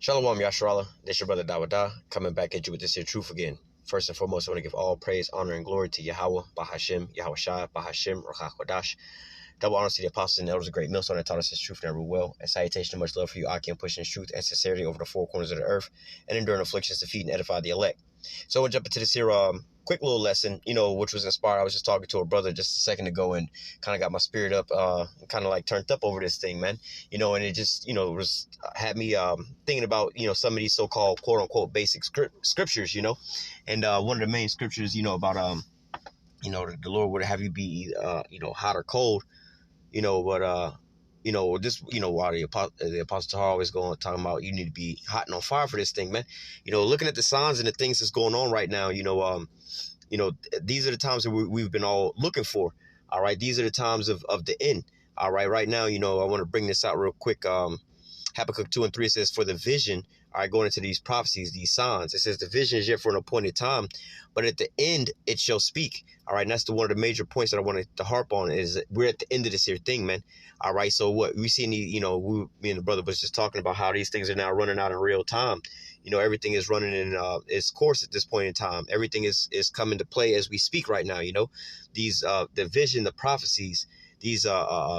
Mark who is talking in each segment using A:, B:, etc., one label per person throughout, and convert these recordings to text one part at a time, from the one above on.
A: Shalom Yasharallah, this your brother Dawada, coming back at you with this here truth again. First and foremost, I want to give all praise, honor, and glory to Yahweh, Bahashim, Yahweh Shai, Bahashim, Ruach HaKodesh. Double honor to the apostles and elders of great millstone that taught us his truth and rule well. And salutation and much love for you, Akim, pushing his truth and sincerity over the four corners of the earth, and enduring afflictions to feed and edify the elect. So I want to jump into this here quick little lesson, which was inspired. I was just talking to a brother just a second ago and kind of got my spirit up, kind of like turned up over this thing, man. And it just, was had me thinking about, some of these so-called quote unquote basic scriptures, and one of the main scriptures, about, the Lord would have you be, hot or cold, but this, while the apostles are always talking about you need to be hot and on fire for this thing, man. Looking at the signs and the things that's going on right now, these are the times that we've been all looking for. All right. These are the times of the end. All right. Right now, I want to bring this out real quick. Habakkuk 2:3 says, for the vision, all right, going into these prophecies, these signs, it says the vision is yet for an appointed time, but at the end it shall speak. All right. And that's one of the major points that I wanted to harp on is that we're at the end of this here thing, man. All right. So what we see, me and the brother was just talking about how these things are now running out in real time. Everything is running in its course at this point in time. Everything is coming to play as we speak right now. These the vision, the prophecies, these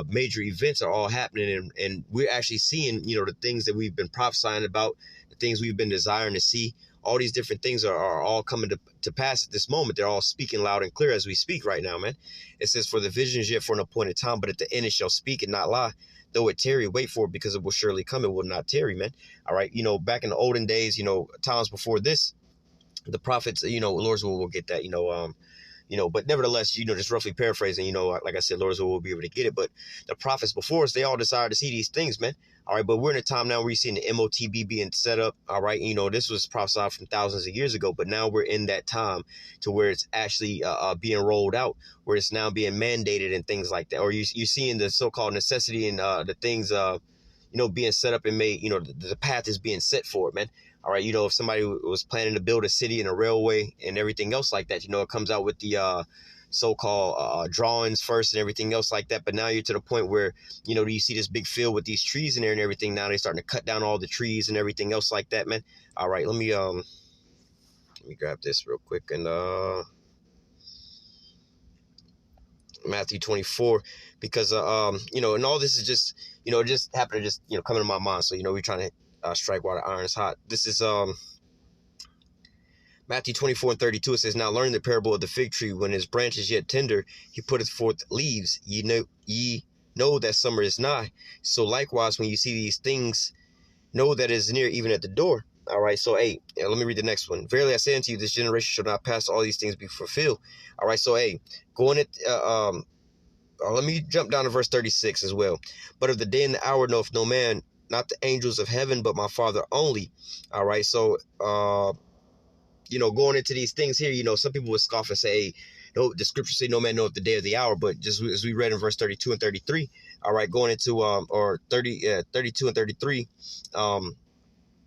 A: major events are all happening, and we're actually seeing, the things that we've been prophesying about, the things we've been desiring to see. All these different things are all coming to pass at this moment. They're all speaking loud and clear as we speak right now, man. It says, for the vision is yet for an appointed time, but at the end it shall speak and not lie. Though it tarry, wait for it, because it will surely come. It will not tarry, man. All right. Back in the olden days, times before this, the prophets, Lord's will get that, but nevertheless, just roughly paraphrasing, like I said, Lord's will be able to get it. But the prophets before us, they all desired to see these things, man. All right. But we're in a time now where you're seeing the MOTB being set up. All right. This was prophesied from thousands of years ago. But now we're in that time to where it's actually being rolled out, where it's now being mandated and things like that. Or you're seeing the so-called necessity and the things, being set up and made, the path is being set for it, man. All right. If somebody was planning to build a city and a railway and everything else like that, it comes out with the so-called drawings first and everything else like that. But now you're to the point where, you see this big field with these trees in there and everything. Now they're starting to cut down all the trees and everything else like that, man. All right. Let me grab this real quick. And Matthew 24, because, and all this is just, it just happened to just, come into my mind. So, we're trying to strike while the iron is hot. This is Matthew 24:32. It says, now learn the parable of the fig tree. When his branch is yet tender, he putteth forth leaves. Ye know that summer is nigh. So likewise, when you see these things, know that it is near, even at the door. All right. So, hey, let me read the next one. Verily I say unto you, this generation shall not pass all these things be fulfilled. All right. So, hey, going at let me jump down to verse 36 as well. But of the day and the hour knoweth no man, not the angels of heaven, but my Father only. All right. So, going into these things here, some people would scoff and say, hey, no, the scriptures say no man knoweth the day or the hour. But just as we read in verse 32 and 33, all right, going into 32 and 33,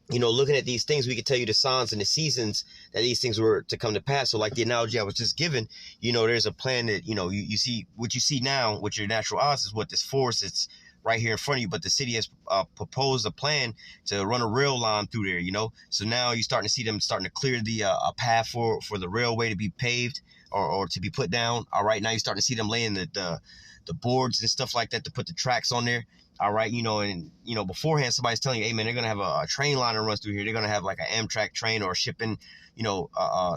A: looking at these things, we can tell you the signs and the seasons that these things were to come to pass. So like the analogy I was just given, there's a plan that, you see what you see now with your natural eyes is what this forest, it's right here in front of you. But the city has proposed a plan to run a rail line through there, So now you're starting to see them starting to clear the a path for the railway to be paved or to be put down. All right. Now you're starting to see them laying the boards and stuff like that to put the tracks on there. All right. And beforehand, somebody's telling you, hey, man, they're going to have a train line that runs through here. They're going to have like an Amtrak train or shipping,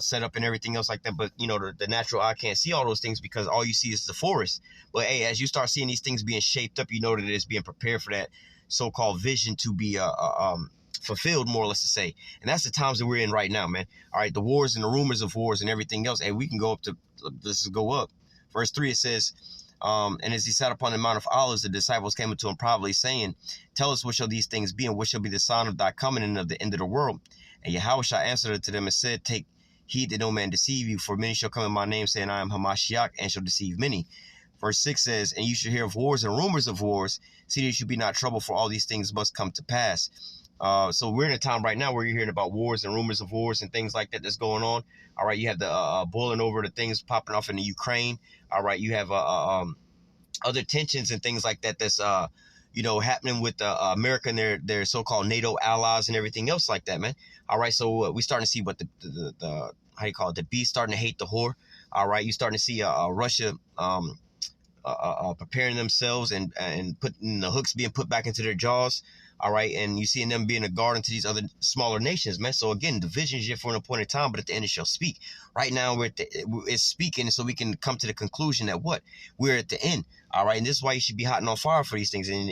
A: set up and everything else like that. But, the natural eye can't see all those things because all you see is the forest. But, hey, as you start seeing these things being shaped up, that it's being prepared for that so-called vision to be fulfilled, more or less to say. And that's the times that we're in right now, man. All right. The wars and the rumors of wars and everything else. Hey, we can go up to, let's go up. Verse 3, it says, and as he sat upon the Mount of Olives, the disciples came unto him privately, saying, tell us what shall these things be, and what shall be the sign of thy coming and of the end of the world? And Yahushua answered unto them and said, take heed that no man deceive you, for many shall come in my name, saying, I am Hamashiach, and shall deceive many. Verse 6 says, and you shall hear of wars and rumors of wars. See that you should be not troubled, for all these things must come to pass. So we're in a time right now where you're hearing about wars and rumors of wars and things like that that's going on. All right. You have the boiling over, the things popping off in the Ukraine. All right. You have other tensions and things like that that's happening with America and their so-called NATO allies and everything else like that, man. All right, so we starting to see what the how you call it, the beast starting to hate the whore. All right, you starting to see Russia preparing themselves and putting the hooks being put back into their jaws. All right, and you seeing them being a guard into these other smaller nations, man. So again, division is yet for an appointed time, but at the end it shall speak. Right now it's speaking, so we can come to the conclusion that we're at the end. All right, and this is why you should be hot and on fire for these things, and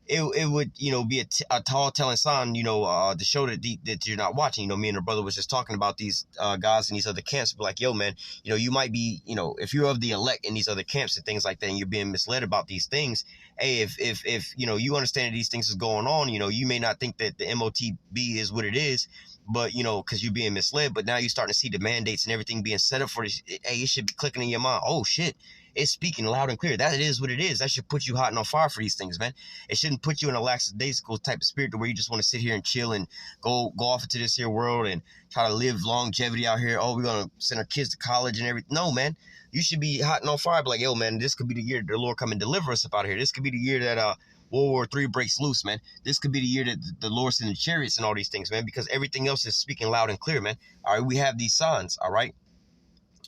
A: it would be a tall telling sign, to show that you're not watching. Me and the brother was just talking about these guys in these other camps, be like, yo, man, you might be, if you're of the elect in these other camps and things like that, and you're being misled about these things. Hey, if you understand that these things is going on, you may not think that the MOTB is what it is, but because you're being misled. But now you're starting to see the mandates and everything being set up for this. Hey, it should be clicking in your mind. Oh shit. It's speaking loud and clear. That is what it is. That should put you hot and on fire for these things, man. It shouldn't put you in a lackadaisical type of spirit to where you just want to sit here and chill and go off into this here world and try to live longevity out here. Oh, we're going to send our kids to college and everything. No, man. You should be hot and on fire. Be like, yo, man, this could be the year the Lord come and deliver us up out of here. This could be the year that World War III breaks loose, man. This could be the year that the Lord sends the chariots and all these things, man, because everything else is speaking loud and clear, man. All right, we have these signs, all right?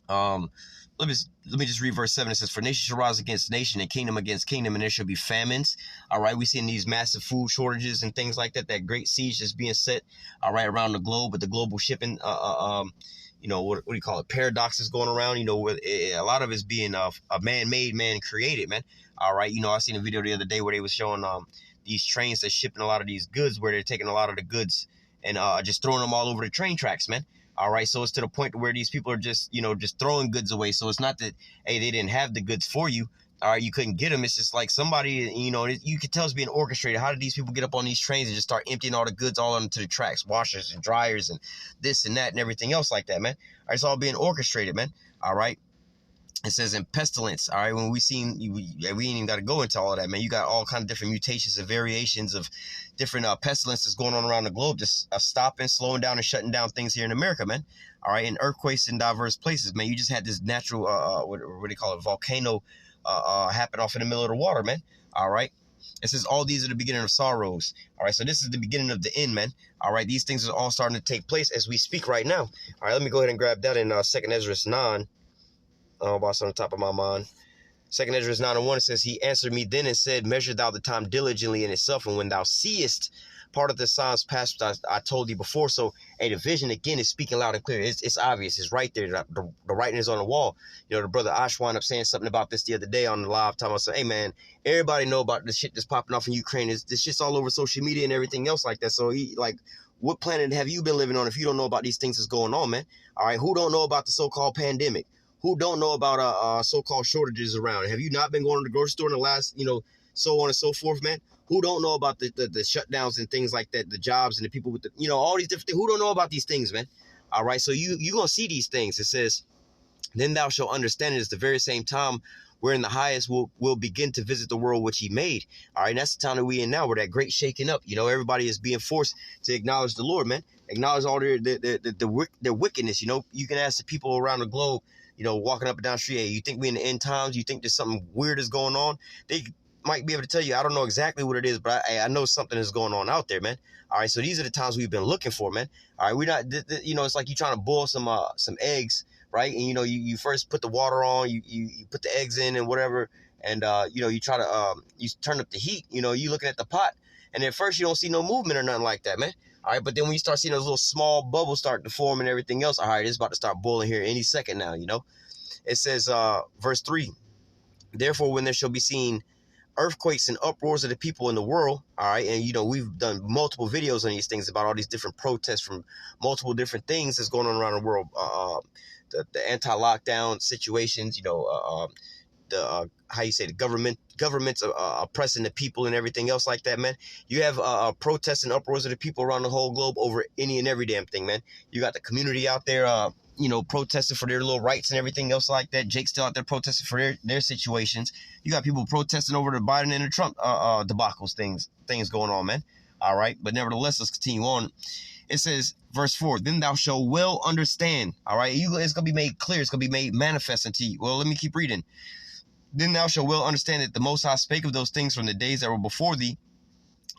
A: Let me just read verse 7. It says, for nation shall rise against nation and kingdom against kingdom, and there shall be famines. All right, we're seeing these massive food shortages and things like that. That great siege is being set, all right, around the globe with the global shipping, what do you call it? Paradoxes going around, with a lot of it's being a man-made, man-created, man. All right, I seen a video the other day where they was showing these trains that's shipping a lot of these goods, where they're taking a lot of the goods and just throwing them all over the train tracks, man. All right, so it's to the point where these people are just, just throwing goods away. So it's not that, hey, they didn't have the goods for you. All right, you couldn't get them. It's just like somebody, you could tell it's being orchestrated. How did these people get up on these trains and just start emptying all the goods all onto the tracks, washers and dryers and this and that and everything else like that, man? All right, it's all being orchestrated, man. All right. It says in pestilence, all right, when we ain't even got to go into all of that, man. You got all kind of different mutations and variations of different pestilences going on around the globe, just stopping, slowing down, and shutting down things here in America, man. All right, and earthquakes in diverse places, man. You just had this natural, what do they call it, volcano happen off in the middle of the water, man. All right. It says all these are the beginning of sorrows. All right, so this is the beginning of the end, man. All right, these things are all starting to take place as we speak right now. All right, let me go ahead and grab that in 2nd Ezra 9. What's on the top of my mind. 2nd Ezra 9:1, it says, he answered me then and said, measure thou the time diligently in itself, and when thou seest part of the signs past I told thee before. So, the vision again is speaking loud and clear. It's obvious. It's right there. The writing is on the wall. The brother Ash wound up saying something about this the other day on the live time. I said, hey, man, everybody know about the shit that's popping off in Ukraine. This shit's all over social media and everything else like that. So, what planet have you been living on if you don't know about these things that's going on, man? All right, who don't know about the so-called pandemic? Who don't know about so-called shortages around? Have you not been going to the grocery store in the last, so on and so forth, man? Who don't know about the shutdowns and things like that, the jobs and the people with the, all these different things? Who don't know about these things, man? All right, so you're going to see these things. It says, then thou shalt understand it is the very same time wherein the highest will begin to visit the world which he made. All right, and that's the time that we in now, where that great shaking up. Everybody is being forced to acknowledge the Lord, man. Acknowledge all their wickedness. You can ask the people around the globe, walking up and down the street, hey, you think we in the end times? You think there's something weird is going on? They might be able to tell you. I don't know exactly what it is, but I know something is going on out there, man. All right, so these are the times we've been looking for, man. All right, we're not, it's like you trying to boil some eggs, right? And, you first put the water on, you put the eggs in and whatever, and, you try to, you turn up the heat, you looking at the pot, and at first you don't see no movement or nothing like that, man. All right, but then when you start seeing those little small bubbles start to form and everything else, all right, it's about to start boiling here any second now, It says, verse 3, therefore when there shall be seen earthquakes and uproars of the people in the world, all right, and, we've done multiple videos on these things about all these different protests from multiple different things that's going on around the world, the anti-lockdown situations, the government's oppressing the people and everything else like that, man. You have protests and uproars of the people around the whole globe over any and every damn thing, man. You got the community out there, protesting for their little rights and everything else like that. Jake's still out there protesting for their situations. You got people protesting over the Biden and the Trump debacles, things going on, man. All right, but nevertheless, let's continue on. It says, verse 4, then thou shalt well understand. All right, it's going to be made clear. It's going to be made manifest unto you. Well, let me keep reading. then thou shalt well understand that the Most High spake of those things from the days that were before thee,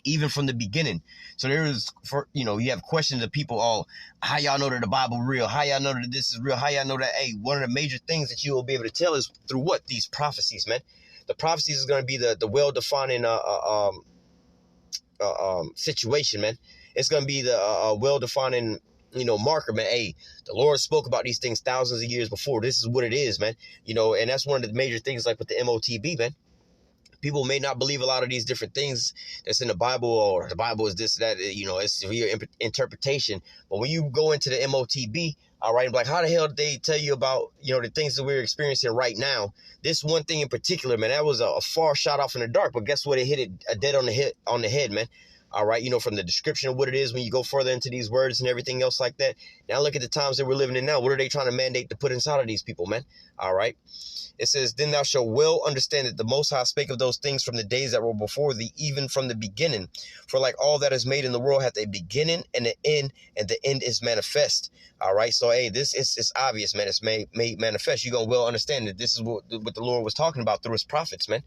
A: even from the beginning. So there is, for you have questions of people, how y'all know that the Bible real? How y'all know that this is real? How y'all know that? Hey, one of the major things that you will be able to tell is through what? These prophecies, man. The prophecies is going to be the well-defining situation, man. It's going to be the well-defining, marker, man. Hey, the Lord spoke about these things thousands of years before. This is what it is, man. And that's one of the major things, like with the MOTB, man. People may not believe a lot of these different things that's in the Bible, or the Bible is this, that, it's your interpretation. But when you go into the MOTB, all right, like, how the hell did they tell you about, the things that we're experiencing right now? This one thing in particular, man, that was a far shot off in the dark, but guess what? It hit it a dead on the head, man. All right, from the description of what it is, when you go further into these words and everything else like that. Now look at the times that we're living in now. What are they trying to mandate to put inside of these people, man? All right. It says, then thou shalt well understand that the Most High spake of those things from the days that were before thee, even from the beginning. For like all that is made in the world hath a beginning and an end, and the end is manifest. All right. So, hey, this is obvious, man. It's made manifest. You're going to well understand that this is what the Lord was talking about through his prophets, man.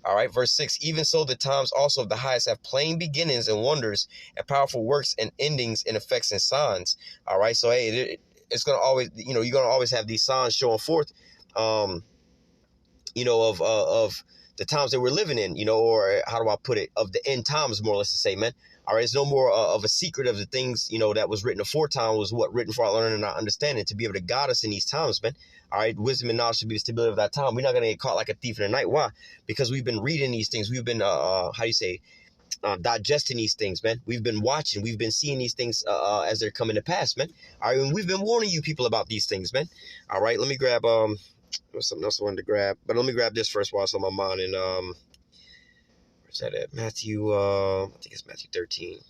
A: All right. Verse 6, even so the times also of the highest have plain beginnings and wonders and powerful works and endings and effects and signs. All right. So, hey, it's going to always, you're going to always have these signs showing forth, of the times that we're living in, or how do I put it, of the end times, more or less to say, man. All right, it's no more of a secret of the things, that was written aforetime, was what written for our learning and our understanding, to be able to guide us in these times, man. All right, wisdom and knowledge should be the stability of that time. We're not going to get caught like a thief in the night. Why? Because we've been reading these things. We've been, digesting these things, man. We've been watching. We've been seeing these things as they're coming to pass, man. All right, and we've been warning you people about these things, man. All right, let me grab there's something else I wanted to grab, but let me grab this first while it's on my mind. And where's that at? Matthew, I think it's Matthew 13.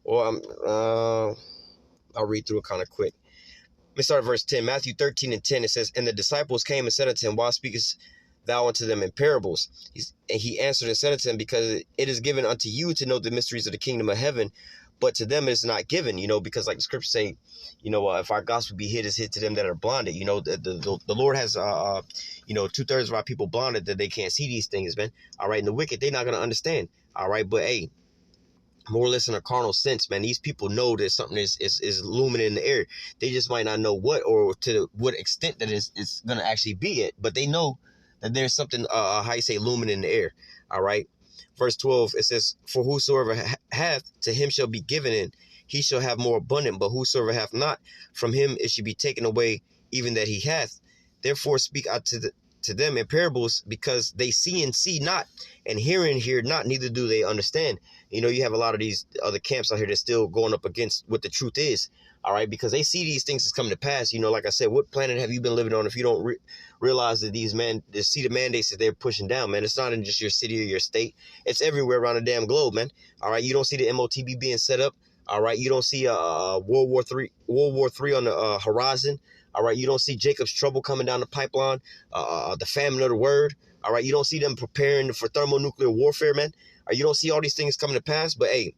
A: Well, I'll read through it kind of quick. Let me start at verse 10. Matthew 13 and 10, it says, and the disciples came and said unto him, why speakest thou unto them in parables? And he answered and said unto them, because it is given unto you to know the mysteries of the kingdom of heaven, but to them it is not given, because like the scriptures say, if our gospel be hid, is hid to them that are blinded. The Lord has, 2/3 of our people blinded, that they can't see these things, man. All right. And the wicked, they're not going to understand. All right. But hey, more or less in a carnal sense, man, these people know that something is looming in the air. They just might not know what, or to what extent that it's going to actually be it, but they know that there's something, looming in the air. All right. Verse 12, it says, for whosoever hath, to him shall be given, and he shall have more abundant, but whosoever hath not, from him it shall be taken away, even that he hath. Therefore speak out to them in parables, because they see and see not, and hear and hear not, neither do they understand. You have a lot of these other camps out here that's still going up against what the truth is. All right, because they see these things as coming to pass. Like I said, what planet have you been living on if you don't realize that see the mandates that they're pushing down, man? It's not in just your city or your state. It's everywhere around the damn globe, man. All right, you don't see the MOTB being set up. All right, you don't see World War III on the horizon. All right, you don't see Jacob's trouble coming down the pipeline, the famine of the word. All right, you don't see them preparing for thermonuclear warfare, man. You don't see all these things coming to pass, but hey,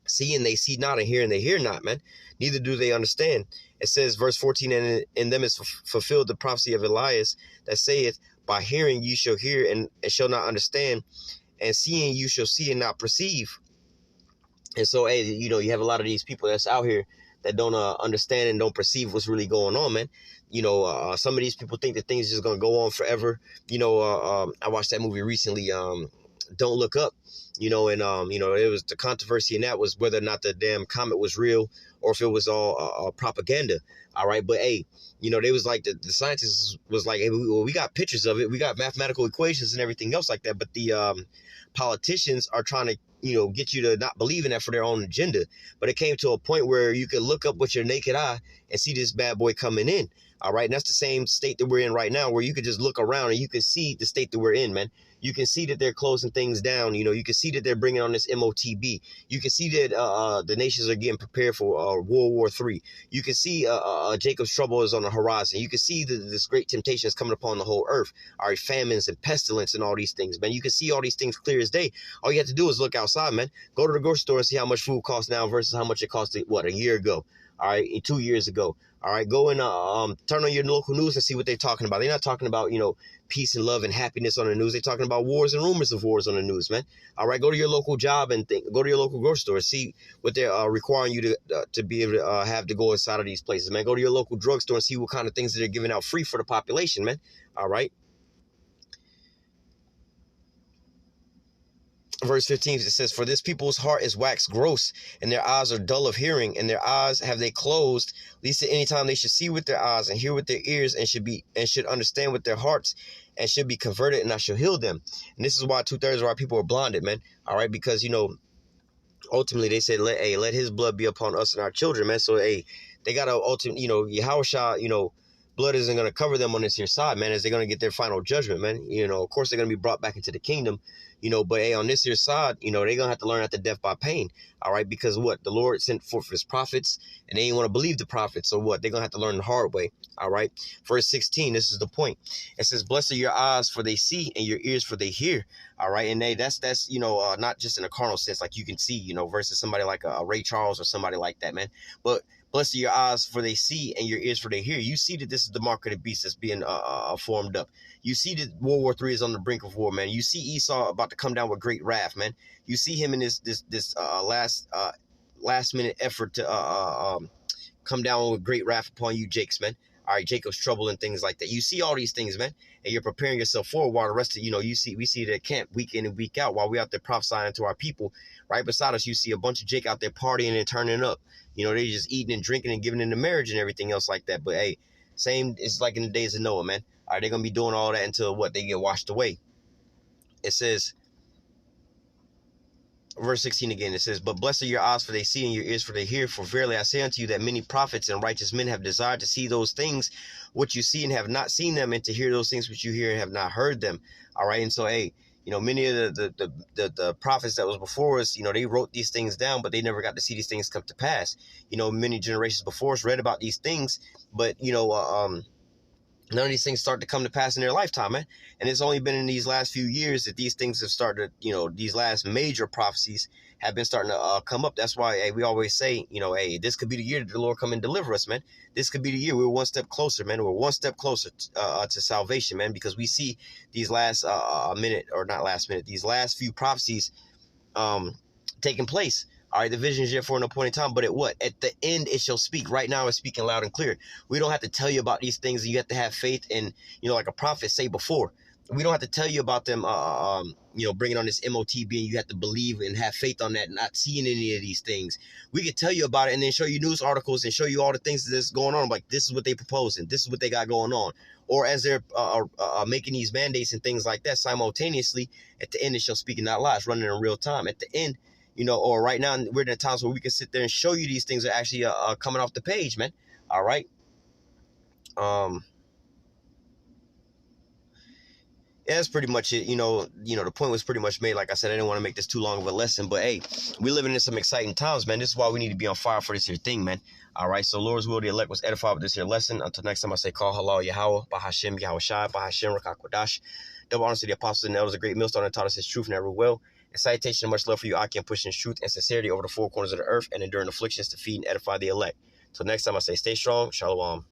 A: seeing they see not, and hearing they hear not, man. Neither do they understand. It says, verse 14, and in them is fulfilled the prophecy of Elias, that saith, by hearing you shall hear and shall not understand, and seeing you shall see and not perceive. And so, hey, you have a lot of these people that's out here that don't understand and don't perceive what's really going on, man. Some of these people think that things are just going to go on forever. I watched that movie recently, Don't Look Up, and it was the controversy in that was whether or not the damn comet was real, or if it was all propaganda. All right. But hey, they was like, the scientists was like, hey, we got pictures of it. We got mathematical equations and everything else like that. But the politicians are trying to, get you to not believe in that for their own agenda. But it came to a point where you could look up with your naked eye and see this bad boy coming in. All right. And that's the same state that we're in right now, where you could just look around and you can see the state that we're in, man. You can see that they're closing things down. You can see that they're bringing on this MOTB. You can see that the nations are getting prepared for World War III. You can see Jacob's trouble is on the horizon. You can see that this great temptation is coming upon the whole earth. All right, famines and pestilence and all these things, man. You can see all these things clear as day. All you have to do is look outside, man. Go to the grocery store and see how much food costs now versus how much it cost, a year ago. All right, 2 years ago. All right, go and turn on your local news and see what they're talking about. They're not talking about, peace and love and happiness on the news. They're talking about wars and rumors of wars on the news, man. All right, go to your local job and go to your local grocery store and see what they're requiring you to be able to have to go inside of these places, man. Go to your local drugstore and see what kind of things that they're giving out free for the population, man. All right. Verse 15, it says, "For this people's heart is waxed gross, and their eyes are dull of hearing, and their eyes have they closed, lest at any time they should see with their eyes and hear with their ears, and should understand with their hearts, and should be converted, and I shall heal them." And this is why 2/3 of our people are blinded, man. All right, because ultimately they said, let his blood be upon us and our children, man. So they gotta ultimately, Yahushua, blood isn't going to cover them on this here side, man, as they're going to get their final judgment, man. Of course they're going to be brought back into the kingdom, but hey, on this here side, they're going to have to learn after death by pain. All right, because what? The Lord sent forth his prophets, and they didn't want to believe the prophets. So what? They're going to have to learn the hard way. All right. Verse 16, this is the point. It says, "Blessed are your eyes, for they see, and your ears, for they hear." All right. And that's not just in a carnal sense, like you can see, versus somebody like a Ray Charles or somebody like that, man. But blessed are your eyes, for they see, and your ears, for they hear. You see that this is the mark of the beast that's being formed up. You see that World War III is on the brink of war, man. You see Esau about to come down with great wrath, man. You see him in this last minute effort to come down with great wrath upon you, Jakes, man. All right, Jacob's trouble and things like that. You see all these things, man, and you're preparing yourself for it, while the rest of we see the camp week in and week out while we out there prophesying to our people. Right beside us, you see a bunch of Jake out there partying and turning up. They just eating and drinking and giving into marriage and everything else like that. But hey, same, it's like in the days of Noah, man. All right, they're gonna be doing all that until what? They get washed away. It says, verse 16 again, it says, "But blessed are your eyes, for they see, and your ears, for they hear. For verily I say unto you that many prophets and righteous men have desired to see those things which you see and have not seen them, and to hear those things which you hear and have not heard them." All right, and so hey, many of the prophets that was before us, they wrote these things down, but they never got to see these things come to pass. Many generations before us read about these things, but none of these things start to come to pass in their lifetime, man. And it's only been in these last few years that these things have started, these last major prophecies have been starting to come up. That's why, hey, we always say, hey, this could be the year that the Lord come and deliver us, man. This could be the year we're one step closer, man. We're one step closer to salvation, man, because we see these last these last few prophecies taking place. All right, the vision is yet for an appointed time, but at what? At the end it shall speak. Right now it's speaking loud and clear. We don't have to tell you about these things. You have to have faith in, like a prophet say before. We don't have to tell you about them, bringing on this MOTB, and you have to believe and have faith on that, not seeing any of these things. We could tell you about it and then show you news articles and show you all the things that's going on. Like, this is what they proposing. This is what they got going on. Or as they're making these mandates and things like that simultaneously, at the end it shall speak and not lie. It's running in real time. At the end, or right now we're in times where we can sit there and show you these things are actually coming off the page, man. All right. Yeah, that's pretty much it. The point was pretty much made. Like I said, I didn't want to make this too long of a lesson, but hey, we're living in some exciting times, man. This is why we need to be on fire for this here thing, man. All right, so Lord's will, the elect was edified with this here lesson. Until next time, I say, call halal Yahweh, Bahashem, Yahushai, Bahashem, Rakakwadash. Double honor to the apostles and elders, a great millstone that taught us his truth and every will. And salutation and much love for you, Akim, pushing truth and sincerity over the four corners of the earth and enduring afflictions to feed and edify the elect. Till next time, I say, stay strong. Shalom.